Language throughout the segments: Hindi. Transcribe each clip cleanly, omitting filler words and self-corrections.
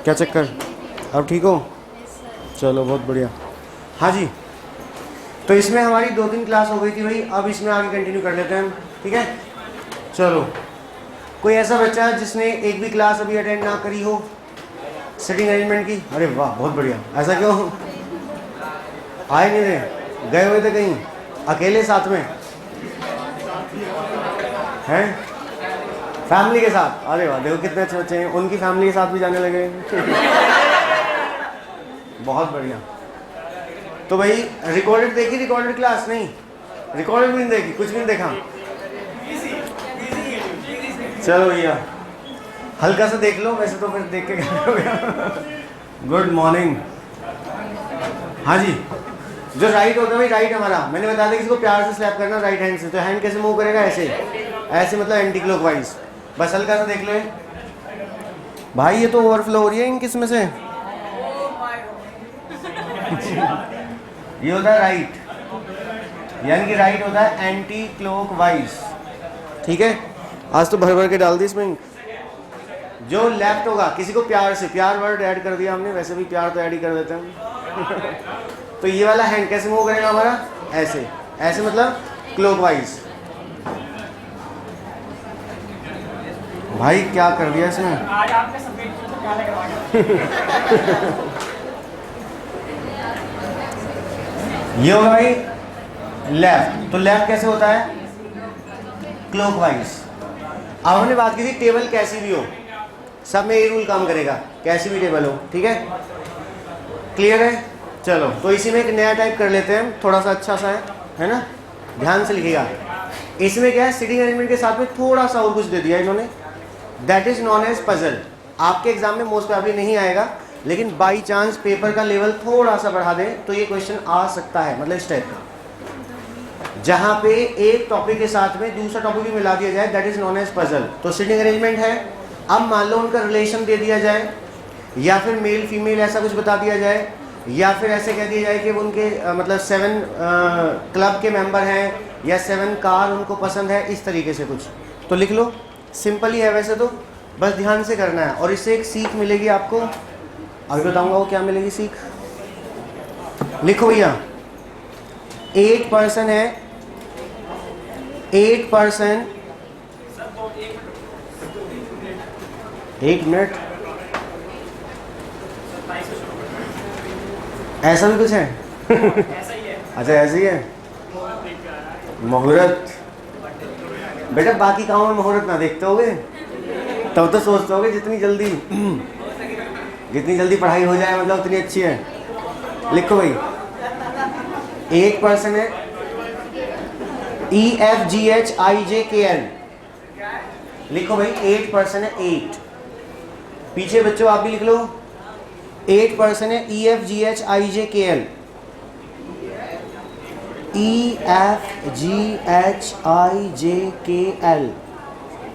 क्या चक्कर? अब ठीक हो? चलो बहुत बढ़िया। हाँ जी, तो इसमें हमारी 2-3 क्लास हो गई थी भाई, अब इसमें आगे कंटिन्यू कर लेते हैं हम, ठीक है? चलो, कोई ऐसा बच्चा जिसने एक भी क्लास अभी अटेंड ना करी हो सिटिंग अरेंजमेंट की? अरे वाह, बहुत बढ़िया। ऐसा क्यों? आए नहीं थे, गए हुए थे कहीं अकेले, साथ में हैं, फैमिली के साथ? अरे वाह, देखो कितने अच्छे बच्चे हैं, उनकी फैमिली के साथ भी जाने लगे। बहुत बढ़िया। तो भाई रिकॉर्डेड देखी? रिकॉर्डेड क्लास नहीं, रिकॉर्डेड भी नहीं देखी, कुछ भी नहीं देखा? चलो भैया हल्का सा देख लो, वैसे तो फिर देख के क्या हो गया। Good morning. हाँ जी, जो राइट होता है भाई, राइट हमारा, मैंने बता दिया किसी को प्यार से स्लैप करना राइट हैंड से, तो हैंड कैसे मूव करेगा? ऐसे, ऐसे मतलब एंटी क्लॉकवाइज। बस हल्का सा देख लो भाई, ये तो ओवरफ्लो हो रही है इनकी इसमें से। ये होता है राइट, यानी कि राइट होता है एंटी क्लॉकवाइज, ठीक है? आज तो भर भर के डाल दी इसमें। जो लेफ्ट होगा, किसी को प्यार से, प्यार वर्ड ऐड कर दिया हमने, वैसे भी प्यार तो ऐड ही कर देते हैं। तो ये वाला हैंड कैसे मूव करेगा हमारा? ऐसे, ऐसे मतलब क्लॉकवाइज। भाई क्या कर दिया इसमें? आज आपने सफेद तो क्या लगा? ये होगा भाई लेफ्ट, तो लेफ्ट कैसे होता है? क्लॉकवाइज। अब हमने बात की थी टेबल कैसी भी हो, सब में ये रूल काम करेगा, कैसी भी टेबल हो, ठीक है? क्लियर है? चलो, तो इसी में एक नया टाइप कर लेते हैं, थोड़ा सा अच्छा सा है ना, ध्यान से लिखिएगा। इसमें क्या है, सिटिंग अरेंजमेंट के साथ में थोड़ा सा और कुछ दे दिया इन्होंने, that is known as puzzle. आपके एग्जाम में मोस्ट प्रॉब्ली नहीं आएगा, लेकिन बाई चांस पेपर का लेवल थोड़ा सा बढ़ा दें तो ये क्वेश्चन आ सकता है, मतलब इस टाइप का, जहाँ पे एक टॉपिक के साथ में दूसरा टॉपिक भी मिला दिया जाए, that is known as puzzle. तो सिटिंग अरेंजमेंट है, अब मान लो उनका रिलेशन दे दिया जाए, या फिर मेल फीमेल ऐसा कुछ बता दिया जाए, या फिर ऐसे कह दिया जाए कि उनके मतलब 7 क्लब के मेंबर हैं, या 7 कार उनको पसंद है, इस तरीके से कुछ तो लिख लो। सिंपल ही है वैसे तो, बस ध्यान से करना है, और इससे एक सीख मिलेगी आपको, अभी बताऊंगा वो क्या मिलेगी सीख। लिखो भैया, 8 पर्सन है, 8 पर्सन, 1 मिनट, ऐसा भी कुछ है? ऐसा ही है। अच्छा ऐसे ही है। मुहूर्त, बेटा बाकी कामों में मुहूर्त ना देखते होगे, तब तो सोचते होगे जितनी जल्दी पढ़ाई हो जाए मतलब उतनी अच्छी है। लिखो भाई, 1 पर्सन है, EFGHIJKL। लिखो भाई 8 पर्सन है, 8। पीछे बच्चों आप भी लिख लो, 8 पर्सन है, EFGHIJKL, EFGHIJKL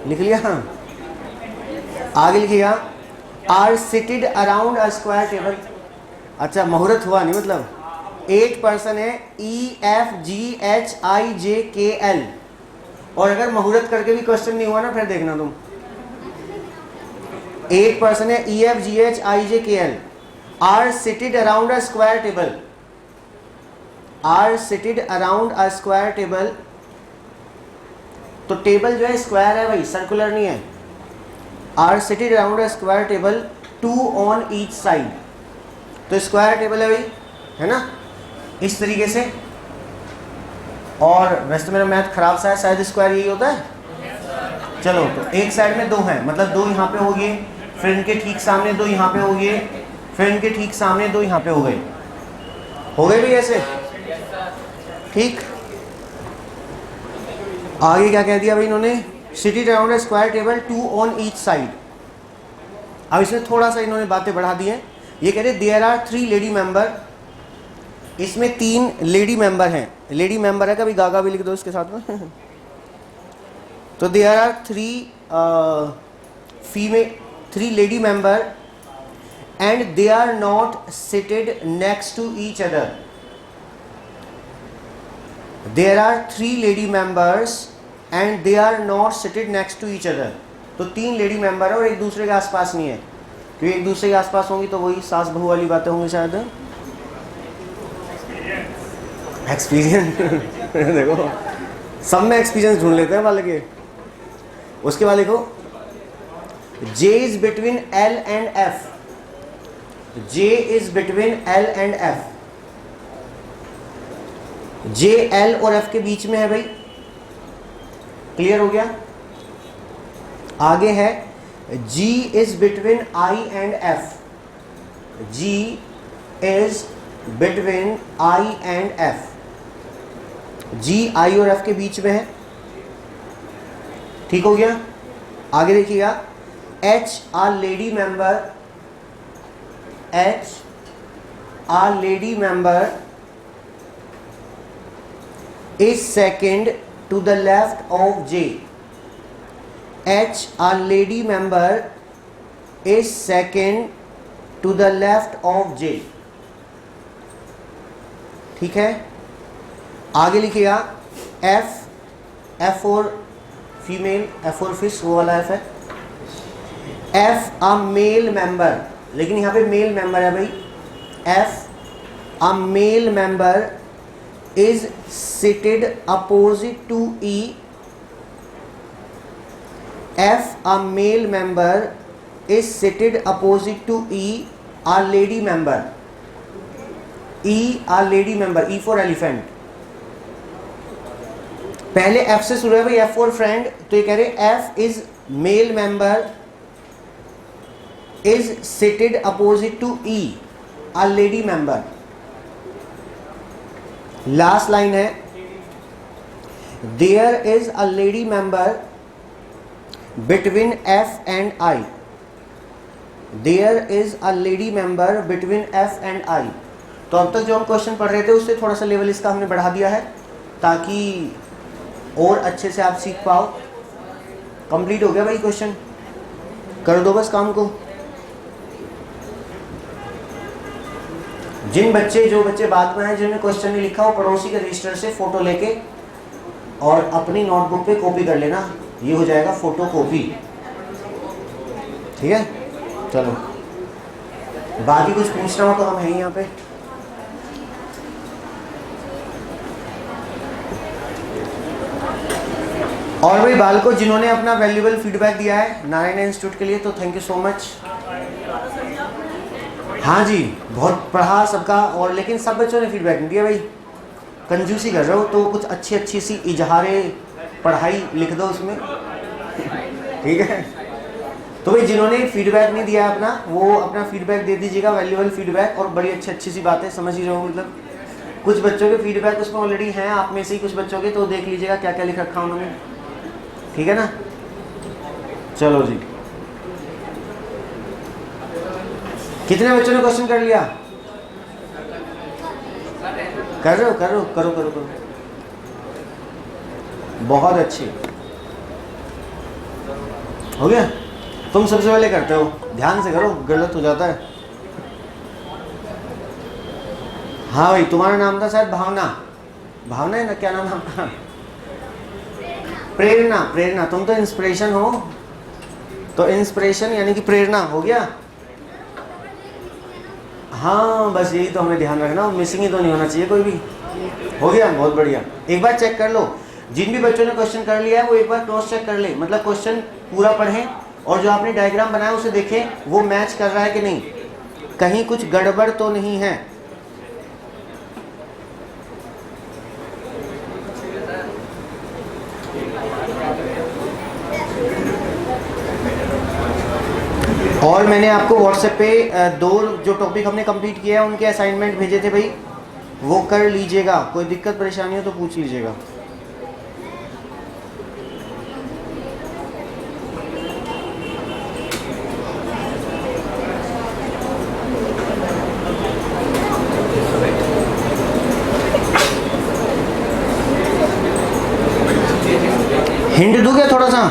लिख लिया? हाँ, आगे लिखिएगा, are seated around a square table. अच्छा मुहूर्त हुआ नहीं, मतलब 8 पर्सन है, EFGHIJKL, और अगर मुहूर्त करके भी क्वेश्चन नहीं हुआ ना, फिर देखना तुम। 8 पर्सन है, EFGHIJKL, are seated around a square table, are seated around a square table. तो टेबल जो है स्क्वायर है भाई, सर्कुलर नहीं है। Are seated around a square table, 2 on each side. तो स्क्वायर टेबल है भाई, है ना, इस तरीके से। और वैसे तो मेरा मैथ खराब सा है, शायद स्क्वायर यही होता है। चलो, तो एक साइड में 2 है, मतलब 2 यहाँ पे हो गए, फिर इनके ठीक सामने 2 यहाँ पे हो गए, फिर इनके ठीक सामने 2 यहाँ पे हो गए भी ऐसे, ठीक। आगे क्या कह दिया भाई इन्होंने, seated around a square table, 2 on each side. अब इसमें थोड़ा सा इन्होंने बातें बढ़ा दी हैं। ये कह रहे देयर आर 3 लेडी मेंबर, इसमें 3 लेडी मेंबर हैं। लेडी मेंबर है, कभी गागा भी लिख दो इसके साथ में। तो there are 3 lady member and they are not seated next to each other. There are 3 lady members and they are not seated next to each other. तो 3 लेडी मेंबर है और एक दूसरे के आसपास नहीं है। क्योंकि एक दूसरे के आसपास होंगी तो वही सास बहू वाली बातें होंगी शायद। एक्सपीरियंस देखो सब में एक्सपीरियंस ढूंढ लेते हैं वाले के। उसके बाद देखो J is between L and F, J is between L and F, J L और F के बीच में है भाई। क्लियर हो गया? आगे है G is between I and F, G is between I and F, G I और F के बीच में है। ठीक हो गया? आगे देखिएगा H a lady member, H a lady member is second to the left of J, H a lady member is second to the left of J। ठीक है? आगे लिखिएगा F, F और फीमेल, F और फिश, वो वाला F है। F a मेल मेंबर, लेकिन यहाँ पे मेल मेंबर है भाई। F a male member is seated opposite to E, F a male member is seated opposite to E a lady member, E a lady member, E for elephant। पहले F से शुरू है भाई, F for friend, तो ये कह रहे F is male member is seated opposite to E a lady member। Last line है there is a lady member between F and I, there is a lady member between F and I। तो अब तक जो हम क्वेश्चन पढ़ रहे थे उससे थोड़ा सा लेवल इसका हमने बढ़ा दिया है ताकि और अच्छे से आप सीख पाओ। कंप्लीट हो गया भाई क्वेश्चन, कर दो बस काम को। जो बच्चे बाद में हैं जिन्होंने क्वेश्चन नहीं लिखा, वो पड़ोसी के रजिस्टर से फोटो लेके और अपनी नोटबुक पे कॉपी कर लेना, ये हो जाएगा फोटो कॉपी। ठीक है? चलो बाकी कुछ पूछना हो तो हम हैं यहाँ पे। और भाई बालको जिन्होंने अपना वैल्यूएबल फीडबैक दिया है नारायण इंस्टीट्यूट के लिए, तो थैंक यू सो मच। हाँ जी, बहुत पढ़ा सबका, और लेकिन सब बच्चों ने फीडबैक नहीं दिया भाई। कंजूसी कर रहे हो तो कुछ अच्छी सी इजहारे पढ़ाई लिख दो उसमें। ठीक है? तो भाई जिन्होंने फीडबैक नहीं दिया अपना, वो अपना फीडबैक दे दीजिएगा, वैल्यूएबल फीडबैक, और बड़ी अच्छी सी बातें समझ ही रहे हो। मतलब कुछ बच्चों के फीडबैक उसमें ऑलरेडी हैं, आप में से ही कुछ बच्चों के, तो देख लीजिएगा क्या क्या लिख रखा उन्होंने। ठीक है ना? चलो जी, कितने बच्चों ने क्वेश्चन कर लिया? कर रहे हो? करो। बहुत अच्छे, हो गया? तुम सबसे पहले करते हो, ध्यान से करो, गलत हो जाता है। हाँ भाई, तुम्हारा नाम था शायद भावना है ना? क्या नाम था? प्रेरणा। तुम तो इंस्पिरेशन हो, तो इंस्पिरेशन यानी कि प्रेरणा हो गया। हाँ बस यही तो हमें ध्यान रखना, मिसिंग ही तो नहीं होना चाहिए कोई भी। हो गया? बहुत बढ़िया। एक बार चेक कर लो, जिन भी बच्चों ने क्वेश्चन कर लिया है वो एक बार क्रॉस चेक कर ले, मतलब क्वेश्चन पूरा पढ़ें और जो आपने डायग्राम बनाया उसे देखें वो मैच कर रहा है कि नहीं, कहीं कुछ गड़बड़ तो नहीं है। और मैंने आपको व्हाट्सएप पे दो जो टॉपिक हमने कंप्लीट किया है उनके असाइनमेंट भेजे थे भाई, वो कर लीजिएगा। कोई दिक्कत परेशानी हो तो पूछ लीजिएगा। हिंट दूं क्या थोड़ा सा?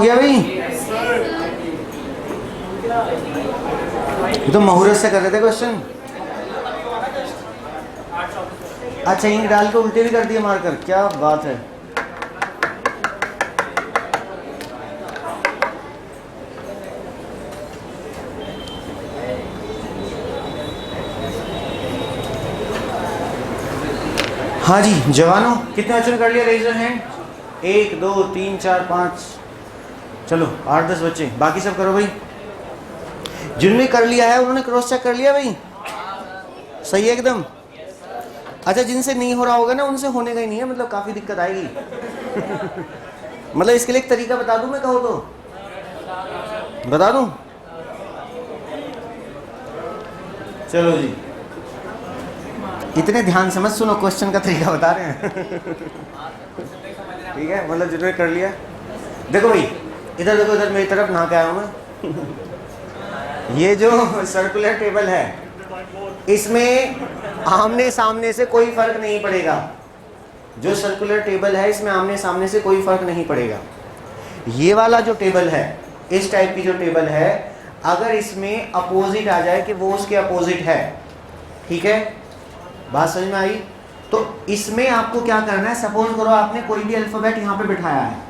हो गया भाई? ये तो मुहूर्त से कर रहे थे क्वेश्चन। अच्छा, इंक डाल के उल्टे भी कर दिए मारकर, क्या बात है। हाँ जी जवानों, कितने बच्चों ने कर लिया? Raise your hand. 1 2 3 4 5, चलो 8-10 बच्चे। बाकी सब करो भाई। जिन्होंने कर लिया है उन्होंने क्रॉस चेक कर लिया भाई? सही है एकदम। अच्छा, जिनसे नहीं हो रहा होगा ना उनसे होने का ही नहीं है, मतलब काफ़ी दिक्कत आएगी। मतलब इसके लिए एक तरीका बता दूं मैं, कहो तो बता दूं? चलो जी, इतने ध्यान से मत सुनो, क्वेश्चन का तरीका बता रहे हैं। ठीक है, मतलब जिन्होंने कर लिया, देखो भाई इधर देखो, इधर मेरी तरफ नहा के आया हूँ मैं। ये जो सर्कुलर टेबल है इसमें आमने सामने से कोई फर्क नहीं पड़ेगा। जो सर्कुलर टेबल है इसमें आमने सामने से कोई फर्क नहीं पड़ेगा। ये वाला जो टेबल है, इस टाइप की जो टेबल है, अगर इसमें अपोजिट आ जाए कि वो उसके अपोजिट है, ठीक है, बात समझ में आई? तो इसमें आपको क्या करना है, सपोज करो आपने कोई भी अल्फाबेट यहाँ पे बिठाया है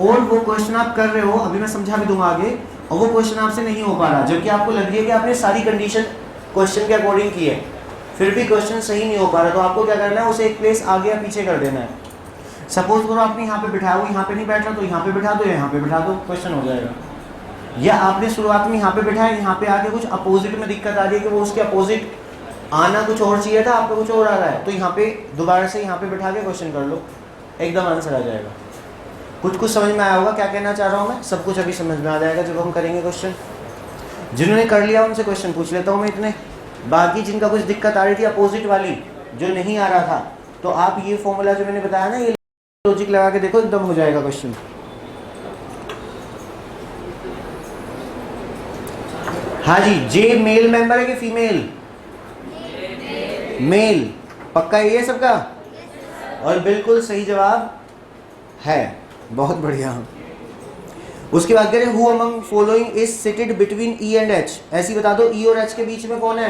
और वो क्वेश्चन आप कर रहे हो, अभी मैं समझा भी दूंगा आगे, और वो क्वेश्चन आपसे नहीं हो पा रहा, जबकि आपको लग रही है कि आपने सारी कंडीशन क्वेश्चन के अकॉर्डिंग की है, फिर भी क्वेश्चन सही नहीं हो पा रहा, तो आपको क्या करना है, उसे एक प्लेस आगे या पीछे कर देना है। सपोज करो आपने यहाँ पे बिठाया, वो यहाँ पे नहीं बैठ रहा, तो यहाँ पे बिठा दो या यहाँ पे बिठा दो, क्वेश्चन हो जाएगा। या आपने शुरुआत में यहाँ पे बिठाया, यहाँ पे आके कुछ अपोजिट में दिक्कत आ रही है कि वो उसके अपोजिट आना कुछ और चाहिए था, आपको कुछ और आ रहा है, तो यहाँ पे दोबारा से यहाँ पे बिठा के क्वेश्चन कर लो, एकदम आंसर आ जाएगा। कुछ समझ में आया होगा क्या कहना चाह रहा हूँ मैं? सब कुछ अभी समझ में आ जाएगा जब हम करेंगे क्वेश्चन। जिन्होंने कर लिया उनसे क्वेश्चन पूछ लेता हूँ मैं इतने। बाकी जिनका कुछ दिक्कत आ रही थी अपोजिट वाली, जो नहीं आ रहा था, तो आप ये फॉर्मूला जो मैंने बताया ना, ये लॉजिक लगा के देखो, एकदम हो जाएगा क्वेश्चन। हाँ जी, जे मेल मेंबर है कि फीमेल? मेल, पक्का ये सबका? और बिल्कुल सही जवाब है, बहुत बढ़िया। उसके बाद कह रहे who among following is seated between E and H, ऐसी बता दो, ई और एच के बीच में कौन है?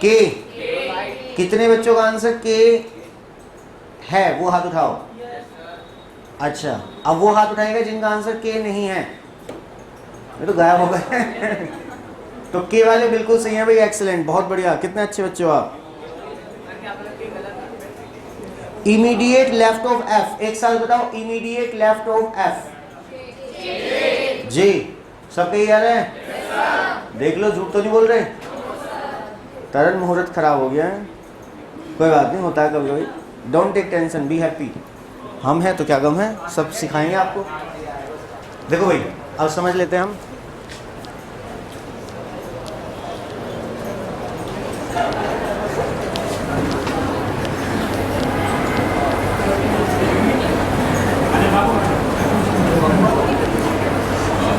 के। कितने बच्चों का आंसर के है? वो हाथ उठाओ। अच्छा, अब वो हाथ उठाएगा जिनका आंसर के नहीं है, ये तो गायब हो गए। तो के वाले बिल्कुल सही है भाई, एक्सीलेंट, बहुत बढ़िया, कितने अच्छे बच्चे हो आप। इमीडिएट लेफ्ट ऑफ एफ, एक साथ बताओ, इमीडिएट लेफ्ट ऑफ एफ? जे। सबके याद है? देख लो, झूठ तो नहीं बोल रहे। तरन मुहूर्त खराब हो गया है, कोई बात नहीं, होता है कभी कभी, don't take tension, be happy. हम हैं तो क्या गम है, सब सिखाएंगे आपको। देखो भाई, अब समझ लेते हैं हम।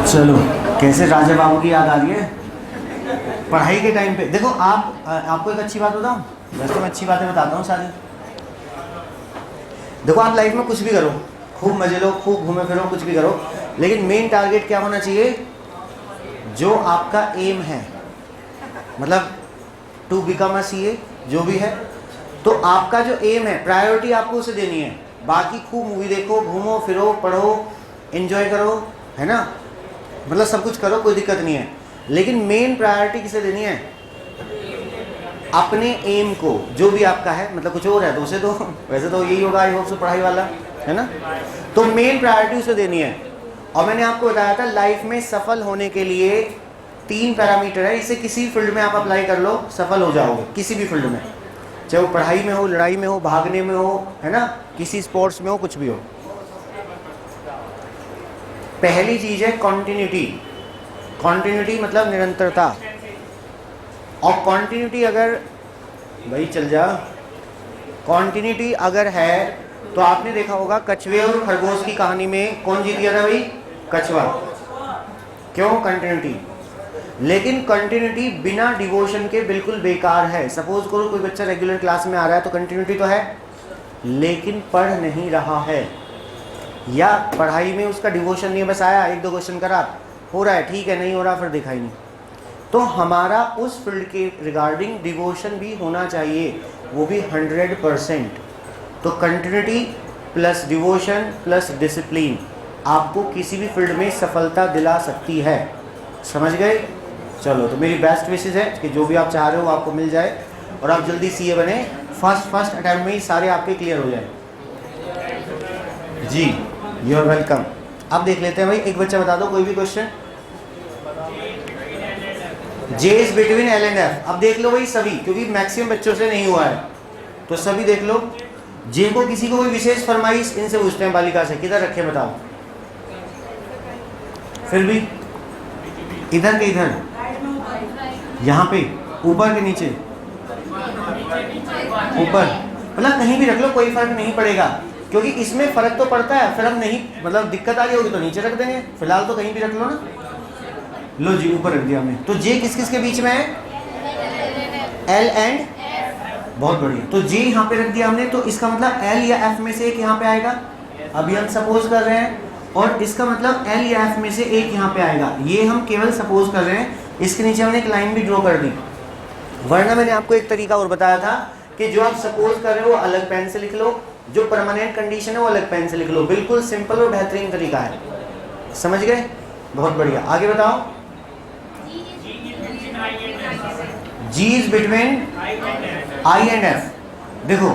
चलो, कैसे राजा बाबू की याद आ रही है पढ़ाई के टाइम पे। देखो आपको एक अच्छी बात बताऊं, वैसे तो मैं अच्छी बातें बताता हूँ सारी। देखो, आप लाइफ में कुछ भी करो, खूब मजे लो, खूब घूमे फिरो, कुछ भी करो, लेकिन मेन टारगेट क्या होना चाहिए? जो आपका एम है, मतलब टू बिकम अ सीए, जो भी है, तो आपका जो एम है, प्रायोरिटी आपको उसे देनी है। बाकी खूब मूवी देखो, घूमो फिरो, पढ़ो, एंजॉय करो, है ना, मतलब सब कुछ करो, कोई दिक्कत नहीं है, लेकिन मेन प्रायोरिटी किसे देनी है? अपने एम को, जो भी आपका है, मतलब कुछ और है तो उसे दो, वैसे तो यही होगा आई होप से पढ़ाई वाला, है ना, तो मेन प्रायोरिटी उसे देनी है। और मैंने आपको बताया था लाइफ में सफल होने के लिए 3 पैरामीटर है, इसे किसी फील्ड में आप अप्लाई कर लो, सफल हो जाओगे, किसी भी फील्ड में, चाहे वो पढ़ाई में हो, लड़ाई में हो, भागने में हो, है ना, किसी स्पोर्ट्स में हो, कुछ भी हो। पहली चीज है कॉन्टिन्यूटी। कॉन्टिन्यूटी मतलब निरंतरता। और कॉन्टिन्यूटी अगर भाई चल जा, कॉन्टिन्यूटी अगर है तो आपने देखा होगा कछुए और खरगोश की कहानी में कौन जीत गया था भाई? कछुआ। क्यों? कंटिन्यूटी। लेकिन कंटिन्यूटी बिना डिवोशन के बिल्कुल बेकार है। सपोज करो कोई बच्चा रेगुलर क्लास में आ रहा है तो कंटिन्यूटी तो है, लेकिन पढ़ नहीं रहा है, या पढ़ाई में उसका डिवोशन नहीं है, बस आया एक दो क्वेश्चन करा, हो रहा है ठीक है, नहीं हो रहा फिर देखा ही नहीं। तो हमारा उस फील्ड के रिगार्डिंग डिवोशन भी होना चाहिए, वो भी 100%। तो continuity plus devotion plus discipline आपको किसी भी फील्ड में सफलता दिला सकती है। समझ गए? चलो, तो मेरी बेस्ट विशेस है कि जो भी आप चाह रहे हो आपको मिल जाए और आप जल्दी सीए बने, फर्स्ट अटेम्प्ट में ही सारे आपके क्लियर हो जाए। जी, यू आर वेलकम। अब देख लेते हैं भाई, एक बच्चा बता दो कोई भी question. J is between L and F. अब देख लो भाई सभी, क्योंकि मैक्सिमम बच्चों से नहीं हुआ है तो सभी देख लो। जे को किसी को कोई विशेष फरमाइश इनसे पूछते हैं, बालिका से, किधर रखे बताओ। फिर भी इधर के इधर, यहाँ पे, ऊपर के नीचे, ऊपर, मतलब कहीं भी रख लो, कोई फर्क नहीं पड़ेगा, क्योंकि इसमें फर्क तो पड़ता है। फिर हम नहीं, मतलब दिक्कत आ रही होगी तो नीचे रख देंगे, फिलहाल तो कहीं भी रख लो ना। लो जी, ऊपर रख दिया हमने। तो जे किस किस के बीच में है? एल एंड, बहुत बढ़िया। तो जे यहाँ पे रख दिया हमने, तो इसका मतलब एल या एफ में से एक यहाँ पे आएगा। अभी हम सपोज कर रहे हैं, और इसका मतलब एल या एफ में से एक यहाँ पे आएगा। ये हम केवल सपोज कर रहे हैं। इसके नीचे हमने एक लाइन भी ड्रॉ कर दी, वरना मैंने आपको एक तरीका और बताया था कि जो आप सपोज कर रहे हो वो अलग पेन से लिख लो, जो परमानेंट कंडीशन है वो अलग पेन से लिख लो। बिल्कुल सिंपल और बेहतरीन तरीका है। समझ गए? बहुत बढ़िया। आगे बताओ। G is between I and F. देखो,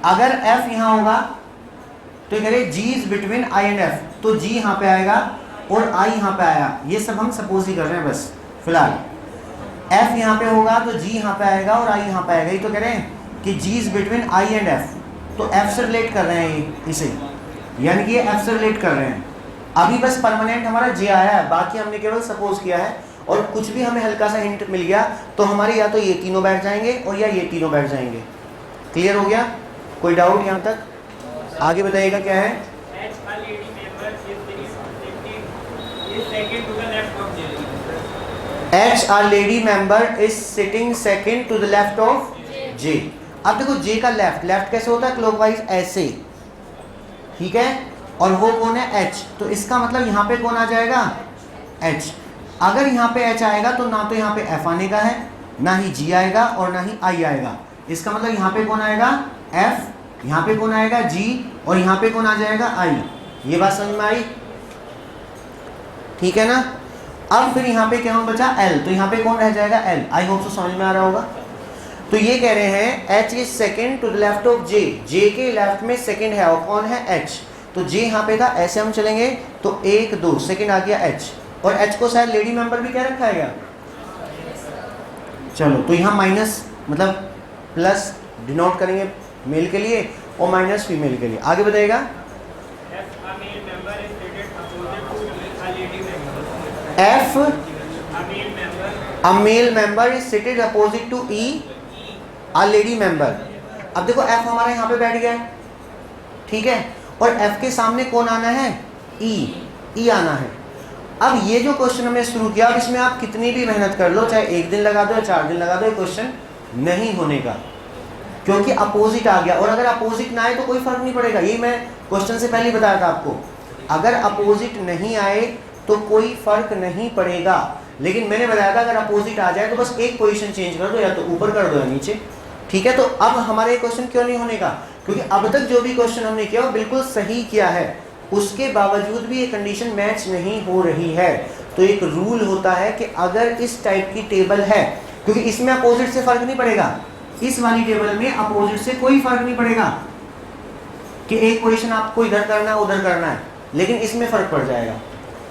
अगर एफ यहाँ होगा तो कह रहे G is between I and F, तो जी यहाँ पे आएगा और आई यहाँ पे आया। ये सब हम सपोज ही कर रहे हैं बस फिलहाल। एफ यहाँ पे होगा तो जी यहाँ पे आएगा और आई यहाँ पे आएगा। ये तो कह रहे हैं कि G is between I and F, तो एफ से रिलेट कर रहे हैं ये इसे, यानी कि ये एफ से रिलेट कर रहे हैं। अभी बस परमानेंट हमारा जे आया है, बाकी हमने केवल सपोज किया है, और कुछ भी हमें हल्का सा हिंट मिल गया तो हमारे या तो ये तीनों बैठ जाएंगे और या ये तीनों बैठ जाएंगे। क्लियर हो गया? कोई डाउट यहाँ तक? आगे बताइएगा क्या है। H a lady member is sitting second to the left of J। अब देखो J का लेफ्ट कैसे होता है? क्लॉकवाइज ऐसे, ठीक है, और वो कौन है? H। तो इसका मतलब यहाँ पे कौन आ जाएगा? H। अगर यहाँ पे H आएगा तो ना तो यहाँ पे F आने का है, ना ही G आएगा और ना ही I आएगा। इसका मतलब यहाँ पे कौन आएगा? F, यहाँ पे कौन आएगा? G, और यहाँ पे कौन आ जाएगा? I। ये बात समझ में आई? ठीक है ना? अब फिर यहाँ पे क्या बचा? L। तो यहाँ पे कौन रह जाएगा? L। आई होप तो समझ में आ रहा होगा। तो ये कह रहे हैं H is second to the left of J। J के लेफ्ट में सेकेंड है, और कौन है? H। तो J यहाँ पे था, ऐसे हम चलेंगे तो 1 2 सेकेंड आ गया H, और H को शायद लेडी मेंबर भी क्या रखा है? चलो, तो यहाँ माइनस मतलब प्लस डिनोट करेंगे मेल के लिए और माइनस फीमेल के लिए। आगे बताइएगा। F a male member is seated opposite to E a lady member। अब देखो F हमारा यहाँ पे बैठ गया है, ठीक है, और F के सामने कौन आना है? E आना है। अब ये जो क्वेश्चन हमने शुरू किया, अब इसमें आप कितनी भी मेहनत कर लो, चाहे 1 दिन लगा दो या 4 दिन लगा दो, ये क्वेश्चन नहीं होने का, क्योंकि अपोजिट आ गया। और अगर अपोजिट ना आए तो कोई फर्क नहीं पड़ेगा। यही मैं क्वेश्चन से पहले बताया था आपको, अगर अपोजिट नहीं आए तो कोई फर्क नहीं पड़ेगा। लेकिन मैंने बताया था अगर अपोजिट आ जाए तो बस एक पोजीशन चेंज कर दो, या तो ऊपर कर दो या नीचे, ठीक है। तो अब हमारे क्वेश्चन क्यों नहीं होने का? क्योंकि अब तक जो भी क्वेश्चन हमने किया वो बिल्कुल सही किया है, उसके बावजूद भी ये कंडीशन मैच नहीं हो रही है। तो एक रूल होता है कि अगर इस टाइप की टेबल है, क्योंकि इसमें अपोजिट से फर्क नहीं पड़ेगा, इस वाली टेबल में अपोजिट से कोई फर्क नहीं पड़ेगा कि एक पोजीशन आपको इधर करना है उधर करना है, लेकिन इसमें फर्क पड़ जाएगा।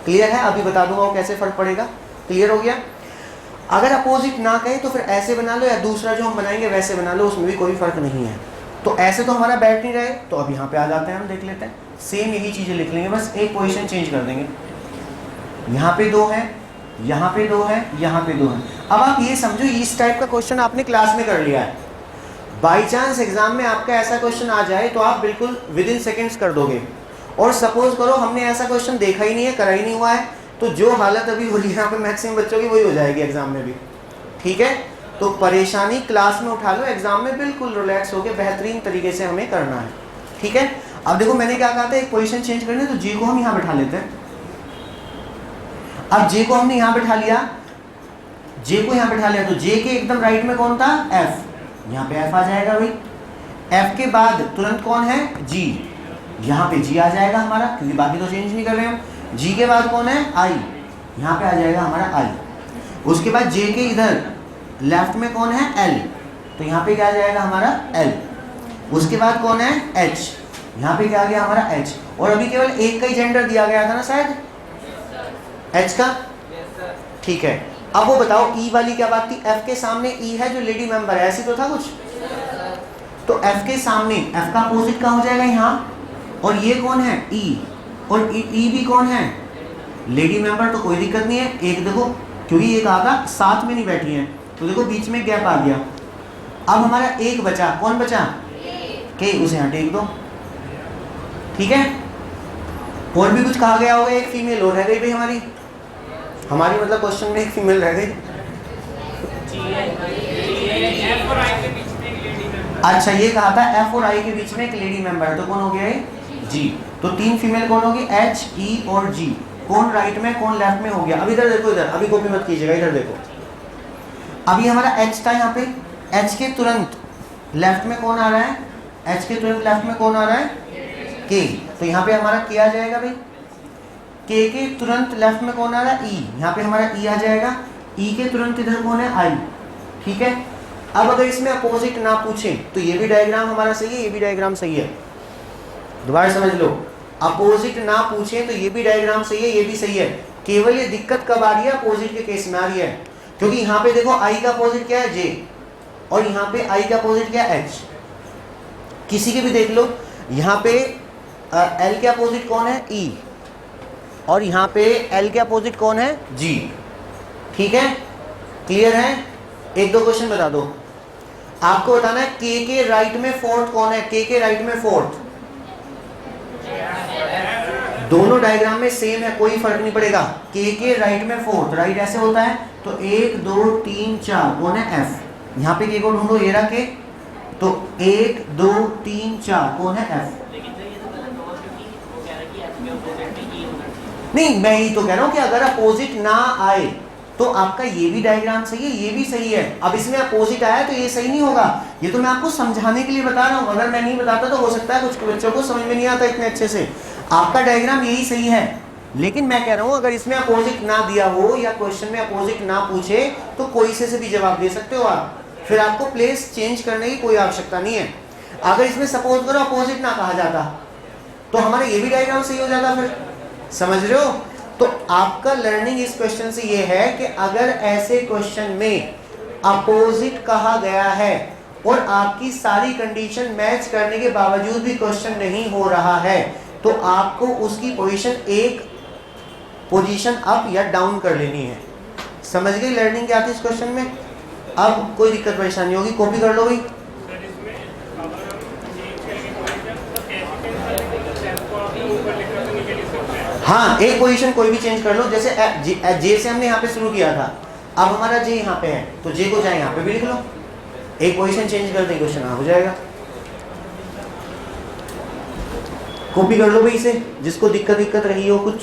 क्लियर है? अभी बता दूंगा वो कैसे फर्क पड़ेगा। क्लियर हो गया? अगर अपोजिट ना कहे तो फिर ऐसे बना लो, या दूसरा जो हम बनाएंगे वैसे बना लो, उसमें भी कोई फर्क नहीं है। तो ऐसे तो हमारा बैठ नहीं रहे, तो अब यहाँ पे आ जाते हैं, हम देख लेते हैं। सेम यही चीजें लिख लेंगे, बस एक पोजीशन चेंज कर देंगे। यहाँ पे 2 है, यहाँ पे 2 है, यहाँ पे 2 है। अब आप ये समझो, इस टाइप का क्वेश्चन आपने क्लास में कर लिया है, बाई चांस एग्जाम में आपका ऐसा क्वेश्चन आ जाए तो आप बिल्कुल विद इन सेकेंड्स कर दोगे। और सपोज करो हमने ऐसा क्वेश्चन देखा ही नहीं है, करा ही नहीं हुआ है, तो जो हालत अभी हो रही है यहाँ पे मैक्सिमम बच्चों की, वही हो जाएगी एग्जाम में भी, ठीक है। तो परेशानी क्लास में उठा लो, एग्जाम में बिल्कुल रिलैक्स होकर बेहतरीन तरीके से हमें करना है, ठीक है। अब देखो मैंने क्या कहा था, एक पोजीशन चेंज करनी है तो जे को हम यहाँ बैठा लेते हैं। अब जे को हमने यहाँ बैठा लिया, जे को यहाँ बैठा लिया तो जे के एकदम राइट में कौन था, एफ, यहाँ पे एफ आ जाएगा भाई। एफ के बाद तुरंत कौन है, जी, यहाँ पे जी आ जाएगा हमारा, क्योंकि बाकी तो चेंज नहीं कर रहे हम। जी के बाद कौन है, आई, यहाँ पे आ जाएगा हमारा आई। उसके बाद जे के इधर लेफ्ट में कौन है, एल, तो यहाँ पे क्या आ जाएगा हमारा एल। उसके बाद कौन है, एच, यहाँ पे क्या आ गया हमारा एच। और अभी केवल एक का ही जेंडर दिया गया था ना शायद, एच का, ठीक है। अब वो बताओ ई वाली क्या बात थी, एफ के सामने ई है जो लेडी मेंबर है, ऐसी तो था कुछ, तो एफ के सामने एफ का अपोजिट का हो जाएगा यहाँ, और ये कौन है, ई, और ई भी कौन है, लेडी मेंबर, तो कोई दिक्कत नहीं है। एक देखो, क्योंकि ये कहा था साथ में नहीं बैठी है, तो देखो बीच में गैप आ गया। अब हमारा एक बचा, कौन बचा, के, उसे यहाँ टेक दो, ठीक है। और भी कुछ कहा गया होगा, एक फीमेल और रह गई भाई हमारी मतलब क्वेश्चन में एक फीमेल रह गई। अच्छा, ये कहा था एफ और आई के बीच में एक लेडी मेंबर है, तो कौन हो गया है, जी। तो 3 फीमेल कौन होगी, एच, ई और जी। कौन राइट में कौन लेफ्ट में हो गया। अभी इधर देखो, इधर अभी कॉपी मत कीजिएगा, इधर देखो। अभी हमारा एच था यहाँ पे, एच के तुरंत लेफ्ट में कौन आ रहा है, एच के तुरंत लेफ्ट में कौन आ रहा है, के, तो यहाँ पे हमारा के आ जाएगा भाई। के तुरंत लेफ्ट में कौन आ रहा है, ई, यहाँ पे हमारा ई आ जाएगा। ई के तुरंत इधर कौन है, आई, ठीक है। अब अगर इसमें अपोजिट ना पूछें तो ये भी डायग्राम हमारा सही है, ये भी डायग्राम सही है, दोबारा समझ लो। अपोजिट ना पूछें तो ये भी डायग्राम सही है, ये भी सही है। केवल ये दिक्कत कब आ रही है, अपोजिट के केस में आ रही है, क्योंकि यहाँ पे देखो आई का अपोजिट क्या है, जे, और यहाँ पे आई का अपोजिट क्या है, एच। किसी के भी देख लो, यहाँ पे एल के अपोजिट कौन है, ई, और यहाँ पे एल के अपोजिट कौन है, जी, ठीक है। क्लियर है। एक दो क्वेश्चन बता दो, आपको बताना है के राइट में फोर्थ कौन है, के राइट में फोर्थ, दोनों डायग्राम में सेम है, कोई फर्क नहीं पड़ेगा। के राइट में फोर्थ, राइट ऐसे होता है, तो 1 2 3 4 कौन है, एफ। यहाँ पे के को ढूंढो, ये रहा के, तो 1 2 3 4 कौन है, एफ। नहीं, मैं ही तो कह रहा हूं कि अगर अपोजिट ना आए तो आपका ये भी डायग्राम सही है, ये भी सही है। अब इसमें अपोजिट आया तो ये सही नहीं होगा, ये तो मैं आपको समझाने के लिए बता रहा हूं। अगर मैं नहीं बताता तो हो सकता है कुछ बच्चों को समझ में नहीं आता इतने अच्छे से। आपका डायग्राम यही सही है, लेकिन मैं कह रहा हूं अगर इसमें अपोजिट ना दिया हो या क्वेश्चन में अपोजिट ना पूछे तो कोई से भी जवाब दे सकते हो आप, फिर आपको प्लेस चेंज करने की कोई आवश्यकता नहीं है। अगर इसमें सपोज करो अपोजिट ना कहा जाता तो हमारा ये भी डायग्राम सही हो जाता, फिर समझ रहे हो। तो आपका लर्निंग इस क्वेश्चन से ये है कि अगर ऐसे क्वेश्चन में अपोजिट कहा गया है और आपकी सारी कंडीशन मैच करने के बावजूद भी क्वेश्चन नहीं हो रहा है, तो आपको उसकी एक पोजीशन अप या डाउन कर लेनी है। समझ गई लर्निंग क्या थी इस क्वेश्चन में। अब कोई दिक्कत परेशानी होगी, कॉपी कर लो भाई। हाँ, एक पोजीशन कोई भी चेंज कर लो, जैसे जे से हमने यहाँ पे शुरू किया था, अब हमारा जे यहाँ पे है तो जे को चाहे यहाँ पे भी लिख लो, एक पोजीशन चेंज कर दें, क्वेश्चन हो जाएगा। कॉपी कर लो भाई इसे, जिसको दिक्कत रही हो कुछ।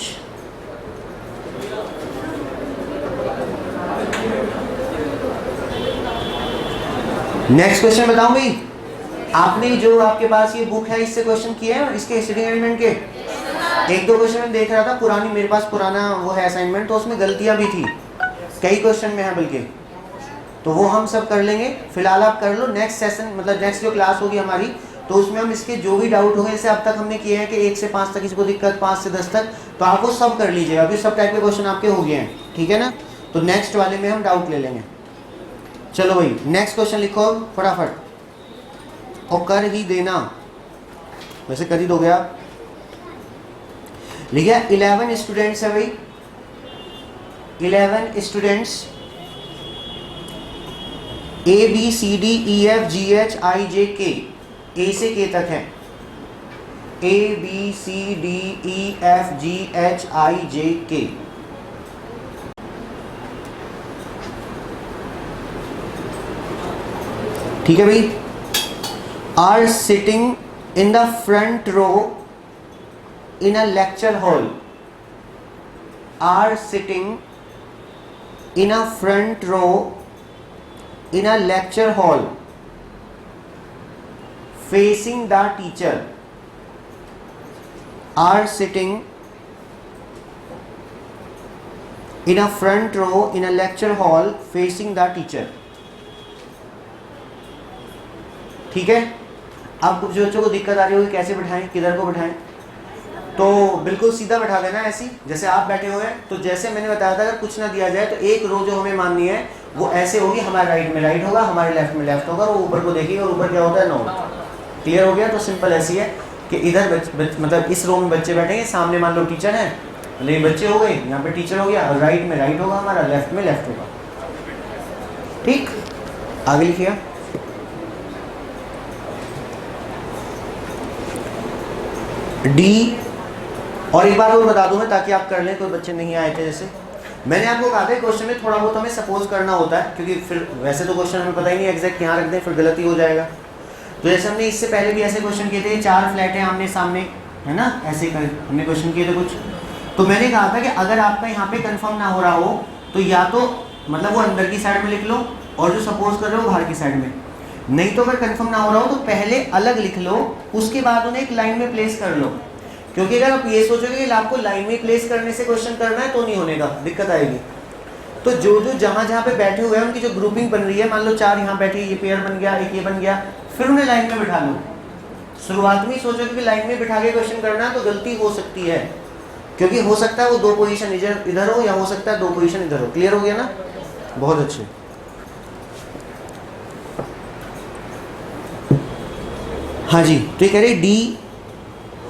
नेक्स्ट क्वेश्चन बताऊं भाई, आपने जो आपके पास ये बुक है इससे क्वेश्चन किए हैं इसके सिटिंग अरेंजमेंट के। एक दो क्वेश्चन में देख रहा था, पुरानी मेरे पास पुराना वो है असाइनमेंट, तो उसमें गलतियां भी थी, कई क्वेश्चन में है बल्कि, तो वो हम सब कर लेंगे। फिलहाल आप कर लो, नेक्स्ट सेशन मतलब नेक्स्ट जो क्लास होगी हमारी तो उसमें हम इसके जो भी डाउट होंगे, जैसे अब तक हमने किए हैं कि 1 से 5 तक किसी को दिक्कत, 5 से 10 तक, तो आप वो सब कर लीजिए। अभी सब टाइप के क्वेश्चन आपके हो गए हैं, ठीक है ना। तो नेक्स्ट वाले में हम डाउट ले लेंगे। चलो भाई नेक्स्ट क्वेश्चन लिखो फटाफट और कर ही देना, वैसे कर ही दोगे आप। लिखिए 11 स्टूडेंट्स है भाई, 11 स्टूडेंट्स ABCDEFGHIJK, ए से के तक है, ABCDEFGHIJK। ठीक है भाई। Are sitting in the front row in a lecture hall are sitting in a front row in a lecture hall facing the teacher are sitting in a front row in a lecture hall facing the teacher। ठीक है, अब कुछ बच्चों को दिक्कत आ रही होगी कैसे बिठाएं, किधर को बिठाएं, तो बिल्कुल सीधा बैठा देना ऐसी जैसे आप बैठे हुए हैं। तो जैसे मैंने बताया था अगर कुछ ना दिया जाए तो एक रो जो हमें माननी है वो ऐसे होगी, हमारे राइट में राइट होगा, हमारे लेफ्ट में लेफ्ट होगा, वो ऊपर को देखिए और ऊपर क्या होता है नोट। क्लियर हो गया? तो सिंपल ऐसी है कि इधर मतलब इस रो में बच्चे बैठेंगे, सामने मान लो टीचर है, मतलब ये बच्चे हो गए, यहाँ पे टीचर हो गया, और राइट में राइट होगा हमारा, लेफ्ट में लेफ्ट होगा। ठीक, आगे लिखिए। डी, और एक बार और बता दूं मैं ताकि आप कर लें, कोई बच्चे नहीं आए थे जैसे मैंने आपको कहा था क्वेश्चन में थोड़ा बहुत हमें सपोज करना होता है, क्योंकि फिर वैसे तो क्वेश्चन हमें पता ही नहीं एग्जैक्ट यहाँ रख दें फिर गलती हो जाएगा। तो जैसे हमने इससे पहले भी ऐसे क्वेश्चन किए थे, 4 फ्लैट हैं आमने सामने, है ना, ऐसे हमने क्वेश्चन किए थे कुछ। तो मैंने कहा था कि अगर आपका यहाँ पे कंफर्म ना हो रहा हो तो या तो मतलब वो अंदर की साइड में लिख लो और जो सपोज कर रहे हो बाहर की साइड में, नहीं तो अगर कंफर्म ना हो रहा हो तो पहले अलग लिख लो, उसके बाद उन्हें एक लाइन में प्लेस कर लो। क्योंकि अगर आप ये सोचोगे कि आपको लाइन में प्लेस करने से क्वेश्चन करना है तो नहीं होने का, दिक्कत आएगी। तो जो जहाँ पे बैठे हुए हैं उनकी जो ग्रुपिंग बन रही है, मान लो 4 यहाँ बैठे, ये पेयर बन गया, एक ये बन गया, फिर उन्हें लाइन में बिठा लो। शुरुआत में ही सोचोगे कि लाइन में बिठा के क्वेश्चन करना है तो गलती हो सकती है, क्योंकि हो सकता है वो 2 पोजीशन इधर हो या हो सकता है 2 पोजीशन इधर हो। क्लियर हो गया ना? बहुत अच्छे। हाँ जी, तो ये कह रहे D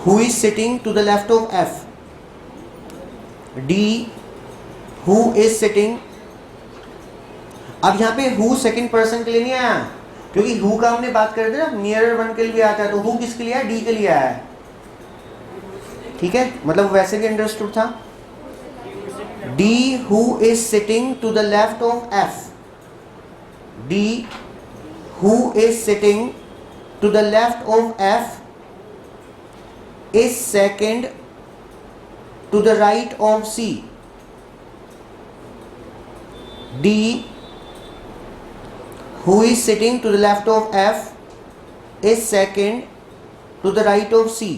who is sitting to the left of F, D who is sitting। अब यहाँ पे who सेकंड पर्सन के लिए नहीं आया, क्योंकि who का हमने बात कर दी ना, नियरर वन के लिए आता है, तो who किसके लिए आया? D के लिए आया है। ठीक है, मतलब वैसे भी अंडरस्टूड था। D who is sitting to the left of F, D who is sitting to the left of F is second to the right of C। D who is sitting to the left of F is second to the right of C।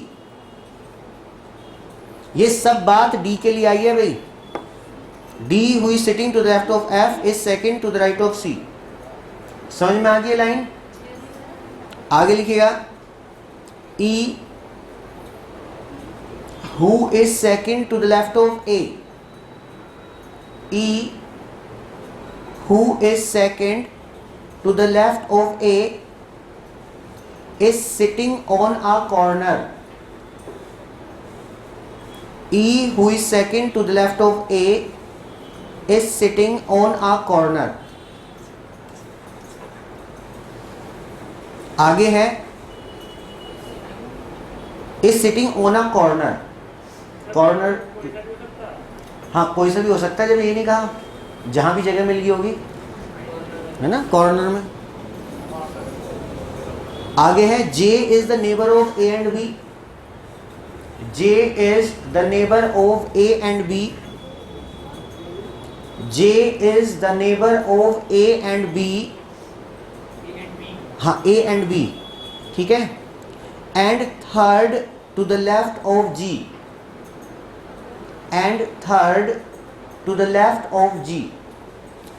ये सब बात D के लिए आई है भाई। D who is sitting to the left of F is second to the right of C। समझ में आ गई लाइन? आगे लिखिएगा E who is second to the left of A, E who is second to the left of A is sitting on a corner। E who is second to the left of A is sitting on a corner। आगे है is sitting on a corner। Corner हाँ कोई सा भी हो सकता है, जब ये नहीं कहा, जहां भी जगह मिल गई होगी, है ना, कॉर्नर में। आगे है J is the neighbour of A and B, J is the neighbour of A and B, J is the neighbour of A and B, हाँ A एंड B, ठीक है। And third to the left of G, and third to the left of G।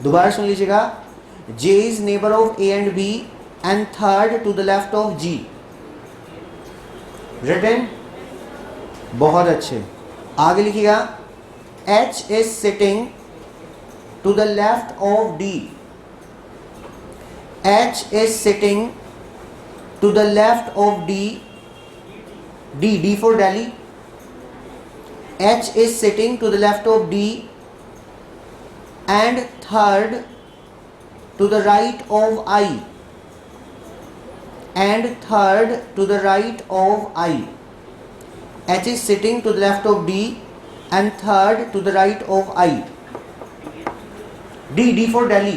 दोबारा सुन लीजिएगा, J is neighbour of A and B and third to the left of G। Written? बहुत अच्छे। आगे लिखिएगा H is sitting to the left of D, H is sitting to the left of D, D for Delhi, H is sitting to the left of D and third to the right of I, and third to the right of I। H is sitting to the left of D and third to the right of I। D for Delhi,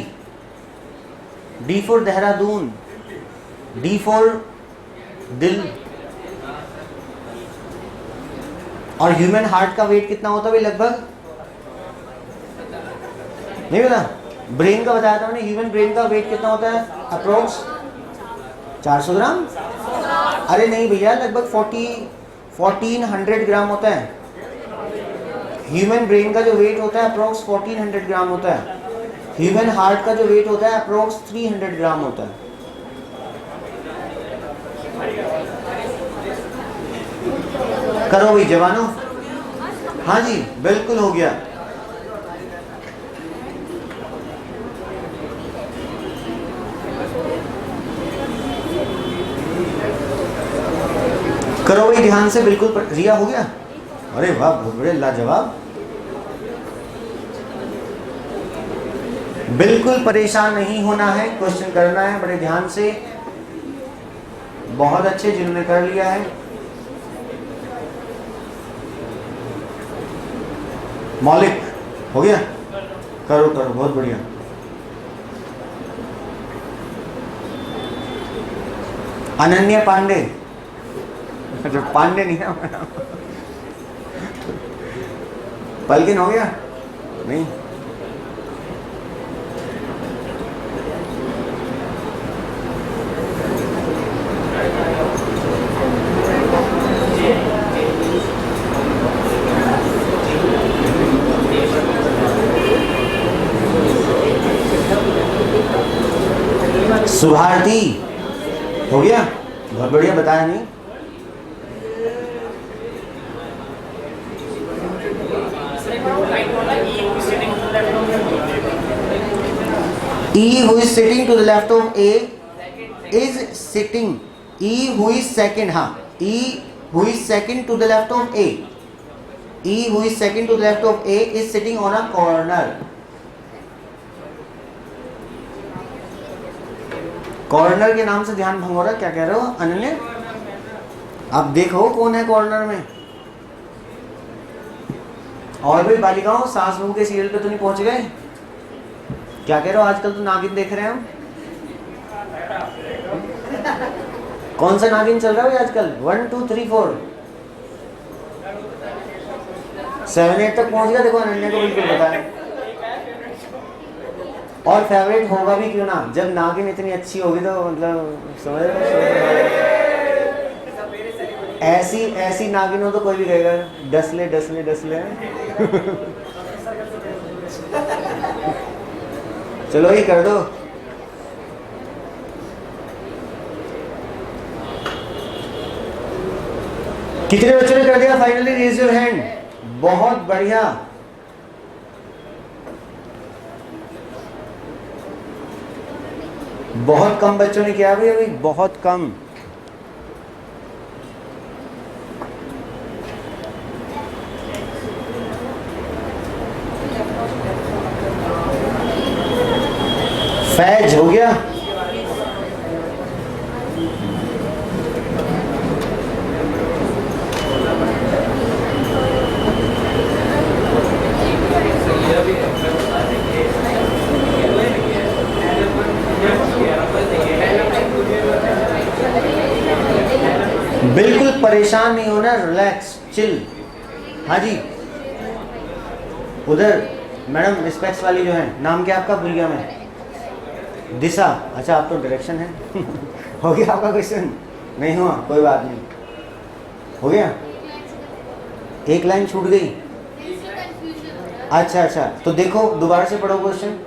D for Dehradun, D for Dil, और ह्यूमन हार्ट का वेट कितना होता है भाई लगभग? नहीं पता? ब्रेन का बताया था मैंने, ह्यूमन ब्रेन का वेट कितना होता है अप्रोक्स? 400 ग्राम? अरे नहीं भैया, लगभग 1400 ग्राम होता है। ह्यूमन ब्रेन का जो वेट होता है अप्रोक्स 1400 ग्राम होता है। ह्यूमन हार्ट का जो वेट होता है अप्रोक्स 300 ग्राम होता है। करो भाई जवानों। हाँ जी बिल्कुल हो गया। करो भाई ध्यान से, बिल्कुल रिया हो गया। अरे वाह बहुत बड़े लाजवाब। बिल्कुल परेशान नहीं होना है, क्वेश्चन करना है बड़े ध्यान से। बहुत अच्छे जिन्होंने कर लिया है। मौलिक हो गया? करो करो, बहुत बढ़िया। अनन्या पांडे, अच्छा पांडे नहीं है। पलकिन हो गया? नहीं। सुभारती हो गया? बहुत बढ़िया, बताया नहीं। E who is sitting to the left of A is sitting. E who is second, हाँ E who is second to the left of A. E who is second to the left of A is sitting on a corner. Corner के नाम से ध्यान भंग हो रहा है, क्या कह रहे हो अनन्या? आप देखो कौन है कॉर्नर में। और भाई बालिकाओं, सास बहू के सीरियल पे तो नहीं पहुंच गए? क्या कह रहे हो? आजकल तो नागिन देख रहे हैं हम। कौन सा नागिन चल रहा है भाई आजकल? 1 2 3 4 7 8 तक पहुंच गया। देखो अनन्या को बिल्कुल पता है। और फेवरेट होगा भी क्यों ना, जब नागिन इतनी अच्छी होगी तो मतलब समझ रहे। ऐसी नागिन हो तो कोई भी कहेगा डसले डसले डसले। चलो ही कर दो। कितने बच्चों ने कर दिया? Finally raise your hand. बहुत बढ़िया। बहुत कम बच्चों ने किया भाई, अभी बहुत कम। फैज हो गया? बिल्कुल परेशान नहीं होना, रिलैक्स चिल। हाँ जी उधर मैडम स्पेक्स वाली जो है, नाम क्या आपका? भूल गया मैं। दिशा, अच्छा आप तो डायरेक्शन है। हो गया आपका क्वेश्चन? नहीं हुआ, कोई बात नहीं। हो गया? एक लाइन छूट गई। अच्छा अच्छा, तो देखो दोबारा से पढ़ो क्वेश्चन।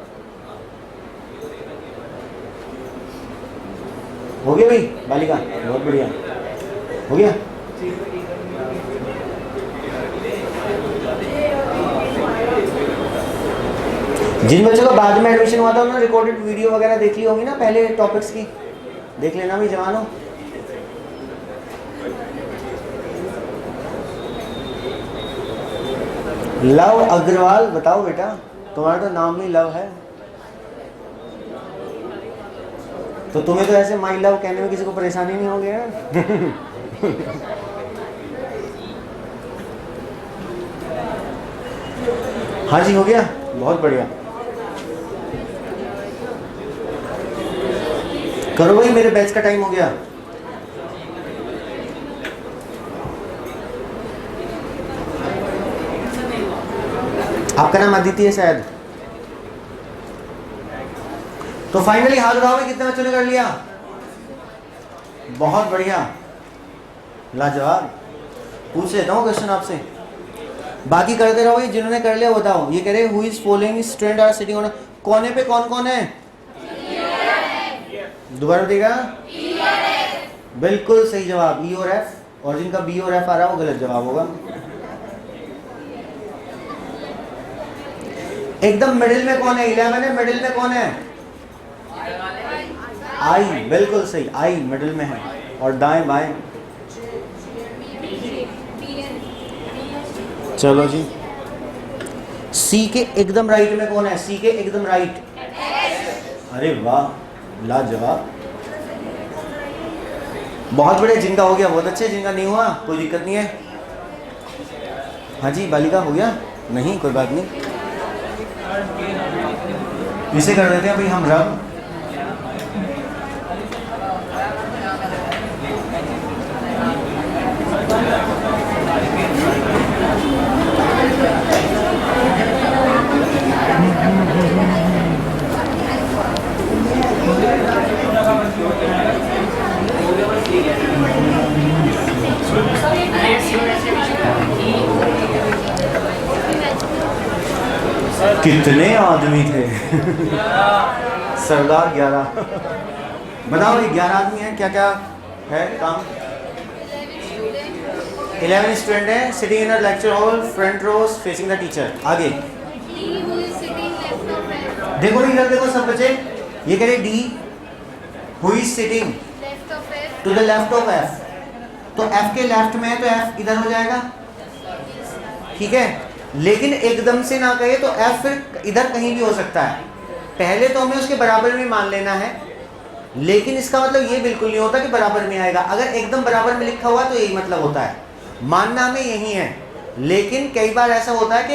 हो गया भाई बालिका? बहुत बढ़िया। हो गया? जिन बच्चों का बाद में एडमिशन हुआ था उन्होंने रिकॉर्डेड वीडियो वगैरह देख ली होगी ना पहले टॉपिक्स की, देख लेना भी जवानों। लव अग्रवाल, बताओ बेटा, तुम्हारा तो नाम ही लव है, तो तुम्हें तो ऐसे माई लव कहने में किसी को परेशानी नहीं हो गया? हाँ जी हो गया? बहुत बढ़िया। करो भाई, मेरे बैच का टाइम हो गया। आपका नाम अदिति है शायद। तो फाइनली हाथ उठाओगे, कितने बच्चों ने कर लिया? बहुत बढ़िया, लाजवाब। पूछ लेता हूँ क्वेश्चन आपसे, बाकी करते रहोगे। जिन्होंने कर लिया बताओ। ये कह रहे who is following student are sitting on, कोने पे कौन कौन है? दोबारा देगा? बिल्कुल सही जवाब, ई और एफ। और जिनका बी और एफ आ रहा है वो गलत जवाब होगा। एकदम मिडिल में कौन है? 11 है, मिडिल में कौन है? आई, बिल्कुल सही, आई मिडिल में है। और दाएं बाएं? चलो जी, सी के एकदम राइट में कौन है? सी के एकदम राइट, अरे वाह, लाजवाब, बहुत बढ़िया। जिनका हो गया बहुत अच्छे, जिनका नहीं हुआ कोई दिक्कत नहीं है। हाँ जी, बालिका हो गया? नहीं, कोई बात नहीं, इसे कर देते हैं भाई हम रब। कितने आदमी थे? सरदार 11। बताओ ये 11 आदमी हैं, क्या क्या है काम? 11 स्टूडेंट है, sitting in a lecture hall, front rows facing the teacher. आगे देखो, इधर देखो सब बच्चे, ये कह रहे D who is sitting to the left of F. तो एफ के लेफ्ट में है तो एफ इधर हो जाएगा, ठीक है। लेकिन एकदम से ना कहे तो एफ फिर इधर कहीं भी हो सकता है। पहले तो हमें उसके बराबर में मान लेना है, लेकिन इसका मतलब ये बिल्कुल नहीं होता कि बराबर में आएगा। अगर एकदम बराबर में लिखा हुआ तो यही मतलब होता है, मानना हमें यही है। लेकिन कई बार ऐसा होता है कि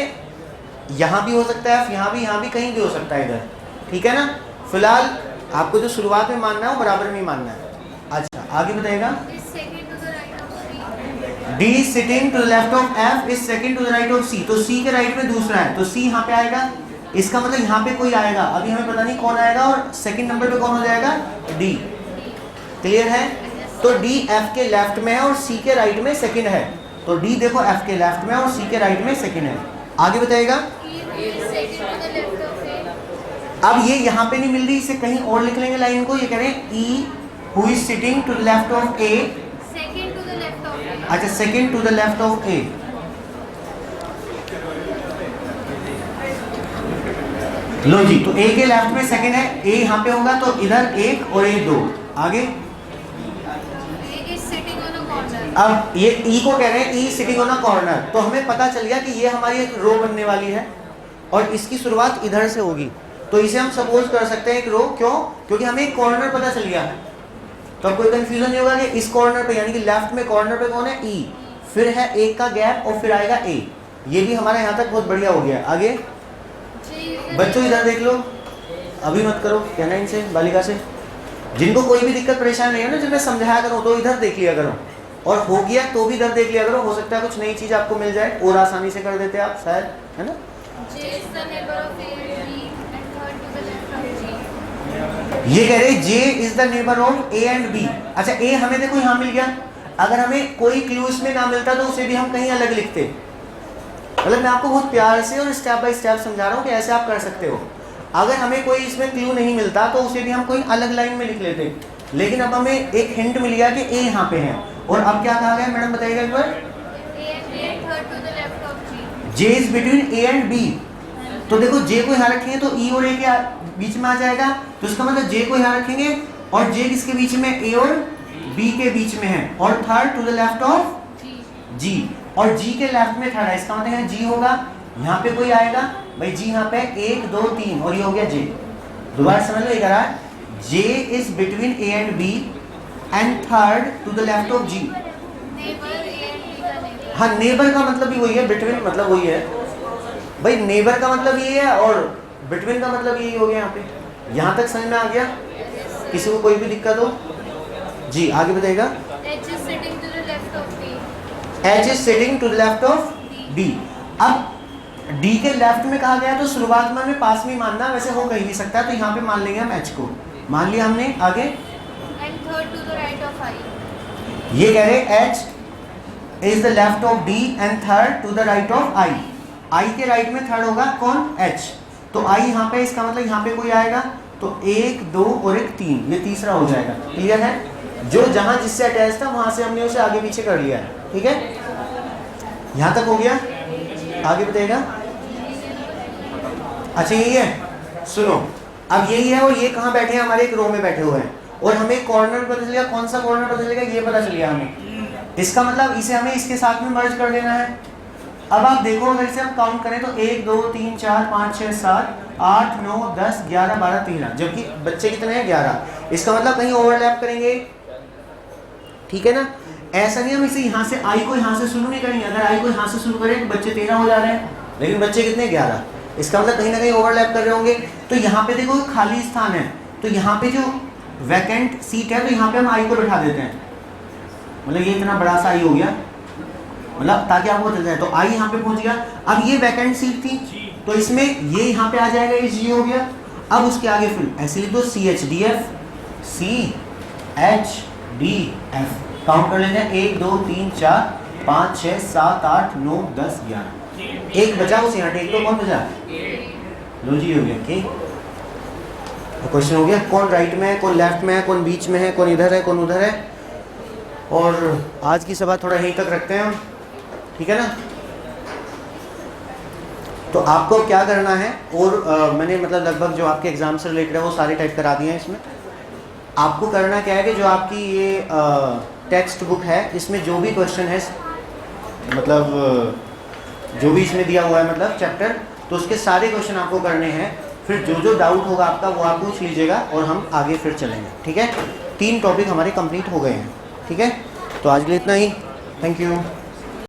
यहाँ भी हो सकता है, यहाँ भी कहीं भी हो सकता है इधर, ठीक है ना। फिलहाल आपको जो शुरुआत में मानना है वो बराबर में ही मानना है। अच्छा आगे बताइएगा। D sitting to the left of F is second to the right of C। तो C के राइट में दूसरा है, तो C यहाँ पे आएगा। इसका मतलब यहाँ पे कोई आएगा, अभी हमें पता नहीं कौन आएगा, और सेकंड नंबर पे कौन हो जाएगा? D। क्लियर है? तो D F के लेफ्ट में है और C के राइट में सेकंड है। तो D देखो F के लेफ्ट में और C के राइट में सेकंड है। आगे बताइएगा। अब ये यहाँ पे नहीं मिल रही, इसे कहीं और लिख लेंगे लाइन को। ये कह रहे हैं E who is sitting to the left of A। अच्छा, second to the left of A. लो जी, तो ए के लेफ्ट में सेकंड है, ए यहाँ पे होगा तो इधर एक और ए दो। आगे अब ये ई को कह रहे हैं ई सिटिंग ऑन अ कॉर्नर। तो हमें पता चल गया कि ये हमारी एक रो बनने वाली है और इसकी शुरुआत इधर से होगी। तो इसे हम सपोज कर सकते हैं एक रो, क्यों? क्योंकि हमें एक कॉर्नर पता चल गया है। तो अब कोई कंफ्यूजन नहीं होगा कि इस कॉर्नर पे यानी कि लेफ्ट में कॉर्नर पे कौन है? ई, फिर है एक का गैप और फिर आएगा ए। ये भी हमारा यहाँ तक बहुत बढ़िया हो गया। आगे बच्चों इधर देख लो, अभी मत करो, कहना इनसे बालिका से, जिनको कोई भी दिक्कत परेशानी नहीं है ना, जिन्हें समझाया करो तो इधर देख लिया करो, और हो गया तो भी इधर देख लिया करो। हो सकता है कुछ नई चीज आपको मिल जाए और आसानी से कर देते आप शायद, है ना। ये कह रहे J is the neighbour of A and B। अच्छा A हमें देखो यहाँ मिल गया, अगर हमें कोई क्लू इसमें ना मिलता तो उसे भी हम कहीं अलग लिखते। मतलब मैं आपको बहुत प्यार से और स्टेप बाय स्टेप समझा रहा हूँ कि ऐसे आप कर सकते हो। अगर हमें कोई इसमें क्लू नहीं मिलता तो उसे भी हम कोई अलग लाइन में लिख लेते, लेकिन अब हमें एक हिंट मिल गया कि A यहाँ पे है। और अब क्या कहा गया मैडम बताइएगा एक बार। J is between A and B। तो देखो J को यहाँ रखेंगे तो E और A के बीच में आ जाएगा, तो इसका मतलब J को यहाँ रखेंगे और J किसके बीच में? A और B के बीच में है, और third to the left of G, और G के लेफ्ट में थर्ड है, इसका मतलब यहाँ G होगा। यहाँ पे कोई आएगा भाई, G यहाँ पे 1 2 3 और ये हो गया J। दोबारा समझ लो, ये कह रहा है J is between A and B and third to the left of G। हाँ, नेबर का मतलब भी वही है, बिटवीन मतलब वही है भाई। नेबर का मतलब ये है और बिटवीन का मतलब यही हो गया यहाँ पे। यहाँ तक समझ में आ गया? किसी को कोई भी दिक्कत हो जी आगे बताइएगा। H is sitting to the left of B। अब डी के लेफ्ट में कहा गया तो शुरुआत में हमें पास में मानना, वैसे हो कहीं भी सकता है, तो यहाँ पे मान लेंगे हम एच को। मान लिया हमने। आगे And third to the right of I. ये कह रहे H is the left of D and third to the right of I. I के राइट में थर्ड होगा कौन? एच। तो आई यहाँ पे, इसका मतलब यहाँ पे कोई आएगा तो 1 2 और 1 3, ये तीसरा हो जाएगा। क्लियर है? जो जहाँ जिससे अटैच था वहां से हमने उसे आगे पीछे कर लिया है। ठीक है, यहाँ तक हो गया। आगे बताएगा। अच्छा यही है, सुनो अब यही है और ये कहाँ बैठे हैं? हमारे एक रो में बैठे हुए हैं और हमें कॉर्नर पता चलेगा। कौन सा कॉर्नर पता चलेगा? ये पता चल गया हमें। इसका मतलब इसे हमें इसके साथ में मर्ज कर देना है। अब आप देखो अगर इसे हम काउंट करें तो 1 2 3 4 5 6 7 8 9 10 11 12 13, जबकि बच्चे कितने हैं? 11। इसका मतलब कहीं ओवरलैप करेंगे। ठीक है ना? ऐसा नहीं हम इसे यहाँ से आई को यहाँ से शुरू नहीं करेंगे। अगर आई को यहाँ से शुरू करें तो बच्चे 13 हो जा रहे हैं, लेकिन बच्चे कितने? 11। इसका मतलब कहीं ना कहीं ओवरलैप कर रहे होंगे। तो यहाँ पे देखो खाली स्थान है, तो यहाँ पे जो वैकेंट सीट है तो यहाँ पे हम आई को बैठा देते हैं। मतलब ये इतना बड़ा सा आई हो गया, मतलब ताकि आपको चल जाए। तो आई यहाँ पे पहुंच गया। अब ये वैकेंट सीट थी तो इसमें ये यहाँ पे आ जाएगा, ये जी हो गया। अब उसके आगे फिर ऐसे लिख दो C H D F, C H D F. Count कर लेते हैं 1 2 3 4 5 6 7 8 9 10 11। एक बचा उसे यहाँ टेक दो। कौन बचा? लो जी हो गया। ठीक, क्वेश्चन हो गया। कौन राइट में है, कौन लेफ्ट में है, कौन बीच में है, कौन इधर है, कौन उधर है। और आज की सभा थोड़ा यहीं तक रखते हैं हम, ठीक है ना? तो आपको क्या करना है, और मैंने मतलब लगभग जो आपके एग्जाम से रिलेटेड है वो सारे टाइप करा दिए हैं। इसमें आपको करना क्या है कि जो आपकी ये टेक्स्ट बुक है इसमें जो भी क्वेश्चन है, मतलब जो भी इसमें दिया हुआ है मतलब चैप्टर, तो उसके सारे क्वेश्चन आपको करने हैं। फिर जो जो डाउट होगा आपका वो आप पूछ लीजिएगा और हम आगे फिर चलेंगे। ठीक है? 3 टॉपिक हमारे कंप्लीट हो गए हैं। ठीक है, तो आज के लिए इतना ही। Thank you.